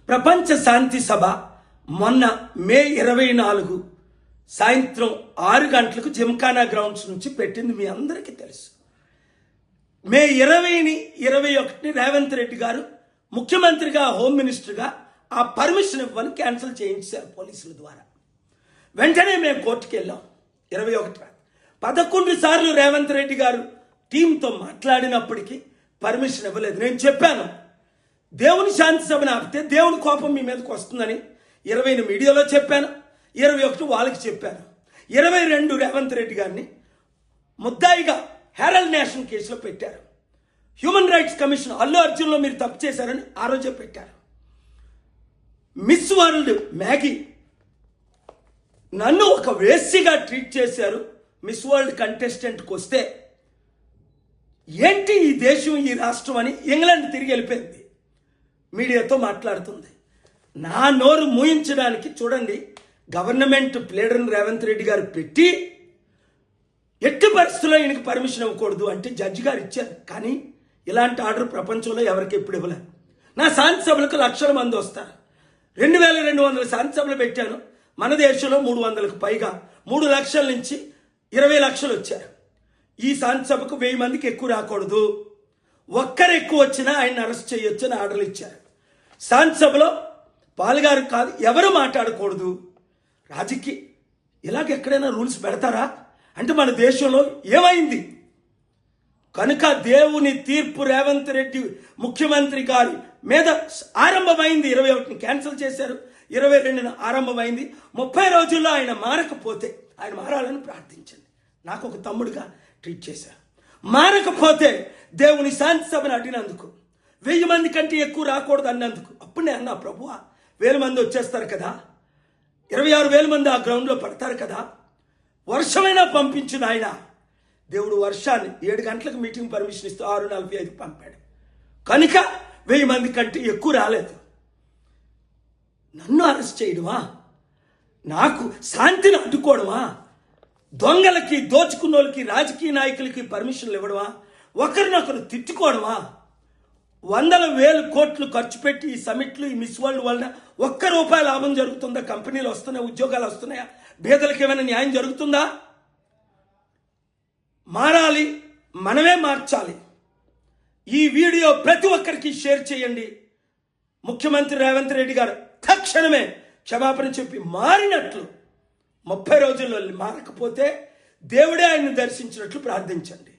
ప్రపంచ శాంతి సభ మొన్న మే 24 సాయంత్రం 6 గంటలకు జిమ్ఖానా గ్రౌండ్స్ నుంచి పెట్టింది మీ అందరికీ తెలుసు. మే 20ని 21ని రేవంత్ రెడ్డి గారు ముఖ్యమంత్రిగా హోమ్ మినిస్టర్గా ఆ పర్మిషన్ ఇవ్వని క్యాన్సిల్ చేయించారు పోలీసుల ద్వారా. వెంటనే మేము కోర్టుకు వెళ్ళాం. 11 సార్లు రేవంత్ రెడ్డి గారు టీంతో మాట్లాడినప్పటికీ పర్మిషన్ ఇవ్వలేదు. నేను చెప్పాను, దేవుని శాంతి సభను ఆపితే దేవుని కోపం మీ మీదకి వస్తుందని 20ని మీడియాలో చెప్పాను, 21 వాళ్ళకి చెప్పాను. 22 రేవంత్ రెడ్డి గారిని ముద్దాయిగా హెరాల్డ్ నేషన్ కేసులో పెట్టారు. హ్యూమన్ రైట్స్ కమిషన్ అల్లు అర్జున్లో మీరు తప్పు చేశారని ఆ రోజే పెట్టారు. మిస్ వరల్డ్ మ్యాగీ నన్ను ఒక వేశ్యగా ట్రీట్ చేశారు. మిస్ వరల్డ్ కంటెస్టెంట్కి వస్తే ఏంటి ఈ దేశం ఈ రాష్ట్రం అని ఇంగ్లాండ్ తిరిగి వెళ్ళిపోయింది. మీడియాతో మాట్లాడుతుంది. నా నోరు మూయించడానికి చూడండి, గవర్నమెంట్ ప్లేడర్ని రేవంత్ రెడ్డి గారు పెట్టి ఎట్టి పరిస్థితుల్లో ఈయనకి పర్మిషన్ ఇవ్వకూడదు అంటే జడ్జి గారు ఇచ్చారు. కానీ ఇలాంటి ఆర్డర్ ప్రపంచంలో ఎవరికి ఎప్పుడు ఇవ్వలేదు. నా శాంతి సభలకు లక్షల మంది వస్తారు. 2200 శాంతి సభలు పెట్టాను. మన దేశంలో 300కు పైగా 3 లక్షల నుంచి 20 లక్షలు వచ్చారు. ఈ శాంతి సభకు 1000 మందికి ఎక్కువ రాకూడదు, ఒక్కరు ఎక్కువ వచ్చినా ఆయన అరెస్ట్ చేయొచ్చు అని ఆర్డర్లు ఇచ్చారు. శాంతి సభలో పాల్గారు కాదు ఎవరు మాట్లాడకూడదు. రాజకీయ ఇలాగ ఎక్కడైనా రూల్స్ పెడతారా అంటే మన దేశంలో ఏమైంది? కనుక దేవుని తీర్పు రేవంత్ రెడ్డి ముఖ్యమంత్రి గారి మీద ఆరంభమైంది. 21ని క్యాన్సిల్ చేశారు, 22న ఆరంభమైంది. 30 రోజుల్లో ఆయన మారకపోతే, ఆయన మారాలని ప్రార్థించండి. నాకు ఒక తమ్ముడుగా ట్రీట్ చేశారు. మారకపోతే దేవుని శాంతి సభను అడిగినందుకు 1000 మంది కంటే ఎక్కువ రాకూడదు అన్నందుకు అప్పుడు నేను అన్నా, ప్రభువా 1000 మంది వచ్చేస్తారు కదా, 26,000 మంది ఆ గ్రౌండ్లో పడతారు కదా, వర్షమైనా పంపించిన ఆయన. దేవుడు వర్షాన్ని 7 గంటలకు మీటింగ్ పర్మిషన్ ఇస్తూ 6:45కి పంపాడు. కనుక 1000 మంది కంటే ఎక్కువ రాలేదు. నన్ను అరెస్ట్ చేయడమా, నాకు శాంతిని అడ్డుకోవడమా, దొంగలకి దోచుకున్నోళ్ళకి రాజకీయ నాయకులకి పర్మిషన్లు ఇవ్వడమా, ఒకరినొకరు తిట్టుకోవడమా? 100,000 కోట్లు ఖర్చు పెట్టి ఈ సమిట్లు ఈ మిస్ వరల్డ్ వలన ₹1 లాభం జరుగుతుందా? కంపెనీలు వస్తున్నాయా? ఉద్యోగాలు వస్తున్నాయా? పేదలకు ఏమైనా న్యాయం జరుగుతుందా? మారాలి, మనమే మార్చాలి. ఈ వీడియో ప్రతి ఒక్కరికి షేర్ చేయండి. ముఖ్యమంత్రి రేవంత్ రెడ్డి గారు తక్షణమే క్షమాపణ చెప్పి మారినట్లు, 30 రోజుల్లో మారకపోతే దేవుడే ఆయన్ని దర్శించినట్లు ప్రార్థించండి.